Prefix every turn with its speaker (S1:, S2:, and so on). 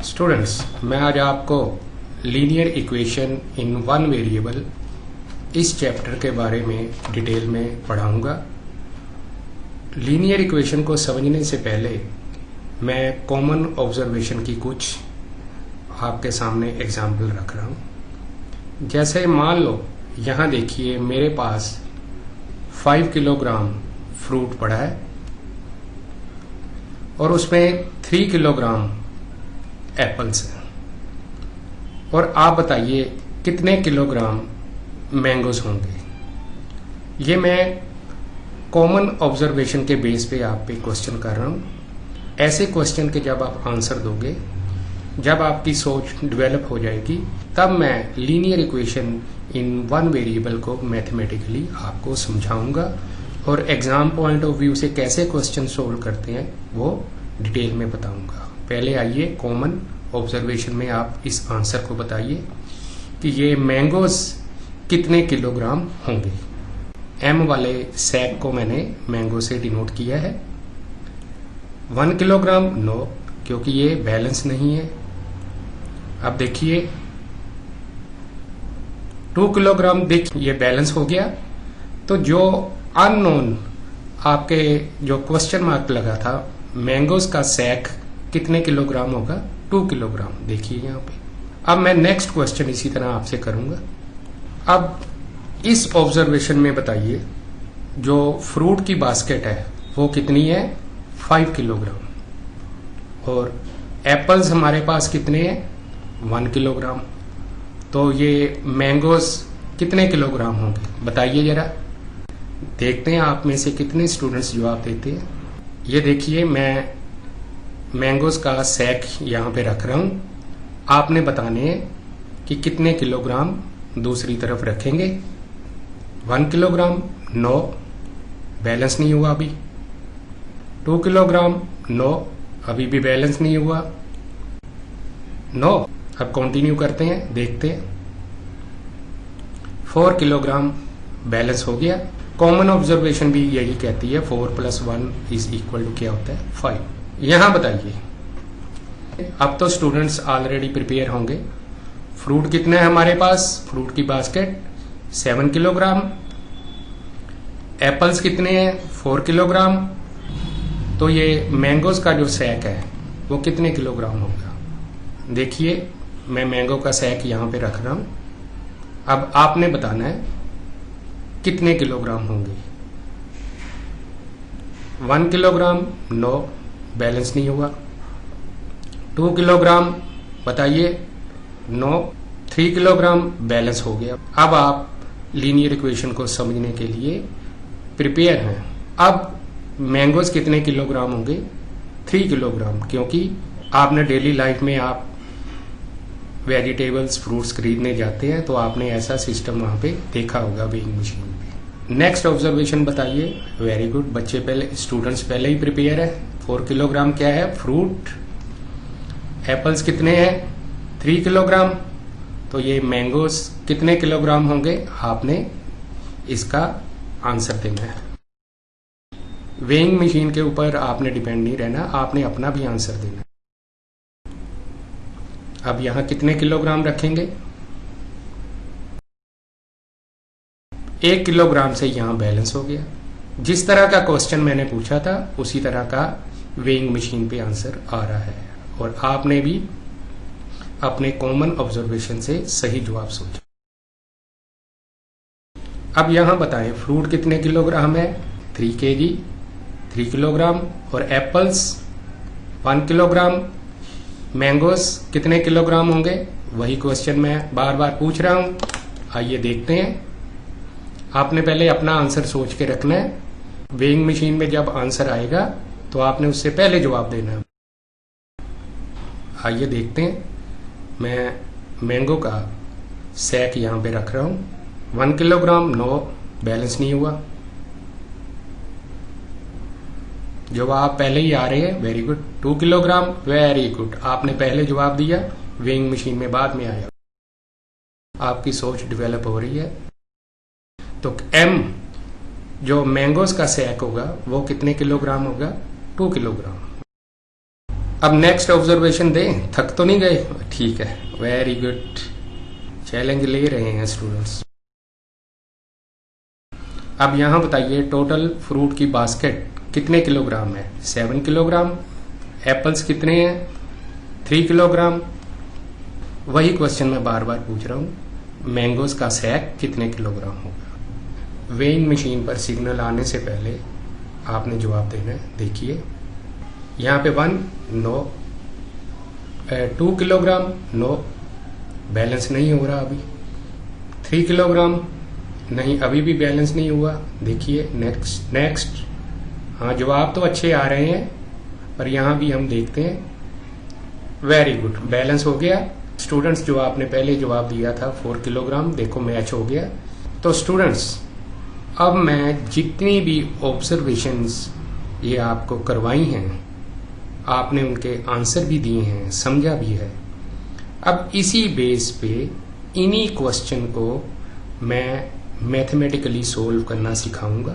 S1: Students, मैं आज आपको linear equation in one variable इस चैप्टर के बारे में डिटेल में पढ़ाऊंगा। लीनियर इक्वेशन को समझने से पहले मैं कॉमन ऑब्जर्वेशन की कुछ आपके सामने एग्जाम्पल रख रहा हूं। जैसे मान लो यहाँ देखिए मेरे पास 5 किलोग्राम फ्रूट पड़ा है और उसमें 3 किलोग्राम एप्पल्स हैं, और आप बताइए कितने किलोग्राम मैंगोज होंगे। ये मैं कॉमन ऑब्जर्वेशन के बेस पे आप पे क्वेश्चन कर रहा हूँ। ऐसे क्वेश्चन के जब आप आंसर दोगे, जब आपकी सोच डेवलप हो जाएगी, तब मैं linear equation in one variable को मैथमेटिकली आपको समझाऊंगा और एग्जाम पॉइंट ऑफ व्यू से कैसे क्वेश्चन सोल्व करते हैं वो डिटेल में बताऊंगा। पहले आइए कॉमन ऑब्जर्वेशन में आप इस आंसर को बताइए कि ये मैंगोज कितने किलोग्राम होंगे। एम वाले सैक को मैंने मैंगो से डिनोट किया है। 1 किलोग्राम नो, क्योंकि ये बैलेंस नहीं है। अब देखिए 2 किलोग्राम, देखिए ये बैलेंस हो गया। तो जो अननोन आपके जो क्वेश्चन मार्क लगा था, मैंगोज का सैक कितने किलोग्राम होगा, 2 किलोग्राम, देखिए यहाँ पे। अब मैं नेक्स्ट क्वेश्चन इसी तरह आपसे करूंगा। अब इस ऑब्जर्वेशन में बताइए जो फ्रूट की बास्केट है वो कितनी है, 5 किलोग्राम, और एप्पल्स हमारे पास कितने हैं, 1 किलोग्राम। तो ये मैंगोज कितने किलोग्राम होंगे बताइए जरा। देखते हैं आप में से कितने स्टूडेंट्स जवाब देते हैं। ये देखिए मैं मैंगोज का सैक यहाँ पे रख रहा हूँ। आपने बताने हैं कि कितने किलोग्राम दूसरी तरफ रखेंगे। 1 किलोग्राम नो, बैलेंस नहीं हुआ अभी। 2 किलोग्राम नो, अभी भी बैलेंस नहीं हुआ। नो, अब कंटिन्यू करते हैं, देखते हैं। 4 किलोग्राम बैलेंस हो गया। कॉमन ऑब्जर्वेशन भी यही कहती है 4 + 1 = क्या होता है, 5। यहां बताइए, अब तो स्टूडेंट्स ऑलरेडी प्रिपेयर होंगे। फ्रूट कितने हैं हमारे पास, फ्रूट की बास्केट 7 किलोग्राम। एप्पल्स कितने हैं, 4 किलोग्राम। तो ये मैंगोज का जो सैक है वो कितने किलोग्राम होगा। देखिए मैं मैंगो का सैक यहां पे रख रहा हूं। अब आपने बताना है कितने किलोग्राम होंगे। 1 किलोग्राम नो, बैलेंस नहीं हुआ। 2 किलोग्राम बताइए, नो। 3 किलोग्राम बैलेंस हो गया। अब आप लीनियर इक्वेशन को समझने के लिए प्रिपेयर हैं। अब मैंगोज कितने किलोग्राम होंगे, 3 किलोग्राम, क्योंकि आपने डेली लाइफ में आप वेजिटेबल्स फ्रूट्स खरीदने जाते हैं तो आपने ऐसा सिस्टम वहां पे देखा होगा वेइंग मशीन पे। नेक्स्ट ऑब्जर्वेशन बताइए। वेरी गुड, बच्चे पहले, स्टूडेंट्स पहले ही प्रिपेयर है। 4 किलोग्राम क्या है, फ्रूट। एप्पल्स कितने हैं, 3 किलोग्राम। तो ये मैंगोज कितने किलोग्राम होंगे, आपने इसका आंसर देना है। वेइंग मशीन के ऊपर आपने डिपेंड नहीं रहना, आपने अपना भी आंसर देना है। अब यहां कितने किलोग्राम रखेंगे, 1 किलोग्राम से यहां बैलेंस हो गया। जिस तरह का क्वेश्चन मैंने पूछा था उसी तरह का वेइंग मशीन पे आंसर आ रहा है, और आपने भी अपने कॉमन ऑब्जर्वेशन से सही जवाब सोचा। अब यहां बताएं फ्रूट कितने किलोग्राम है, 3 kg, 3 किलोग्राम, और एप्पल्स 1 किलोग्राम। मैंगोज कितने किलोग्राम होंगे, वही क्वेश्चन मैं बार बार पूछ रहा हूं। आइए देखते हैं। आपने पहले अपना आंसर सोच के रखना है। वेइंग मशीन में जब आंसर आएगा तो आपने उससे पहले जवाब देना है। आइए देखते हैं। मैं मैंगो का सैक यहां पे रख रहा हूं। 1 किलोग्राम नो, बैलेंस नहीं हुआ। जवाब पहले ही आ रहे हैं, very good. 2 kilogram, very good, आपने पहले जवाब दिया, वेइंग मशीन में बाद में आया। आपकी सोच डेवलप हो रही है। तो एम जो मैंगोज का सैक होगा वो कितने किलोग्राम होगा, 2 किलोग्राम। अब नेक्स्ट ऑब्जर्वेशन दें, थक तो नहीं गए? ठीक है, वेरी गुड, चैलेंज ले रहे हैं स्टूडेंट्स। अब यहां बताइए टोटल फ्रूट की बास्केट कितने किलोग्राम है? 7 किलोग्राम। एप्पल्स कितने हैं? 3 किलोग्राम। वही क्वेश्चन मैं बार बार पूछ रहा हूं, मैंगोज का सैक कितने किलोग्राम होगा? वेइंग मशीन पर सिग्नल आने से पहले आपने जवाब देना है। देखिए यहाँ पे 1 नो, 2 किलोग्राम नो, बैलेंस नहीं हो रहा अभी। 3 किलोग्राम नहीं, अभी भी बैलेंस नहीं हुआ। देखिए नेक्स्ट। हाँ, जवाब तो अच्छे आ रहे हैं, पर यहाँ भी हम देखते हैं। वेरी गुड, बैलेंस हो गया। स्टूडेंट्स जो आपने पहले जवाब दिया था 4 किलोग्राम, देखो मैच हो गया। तो स्टूडेंट्स अब मैं जितनी भी ऑब्जर्वेशंस ये आपको करवाई हैं, आपने उनके आंसर भी दिए हैं, समझा भी है। अब इसी बेस पे इन्हीं क्वेश्चन को मैं मैथमेटिकली सोल्व करना सिखाऊंगा।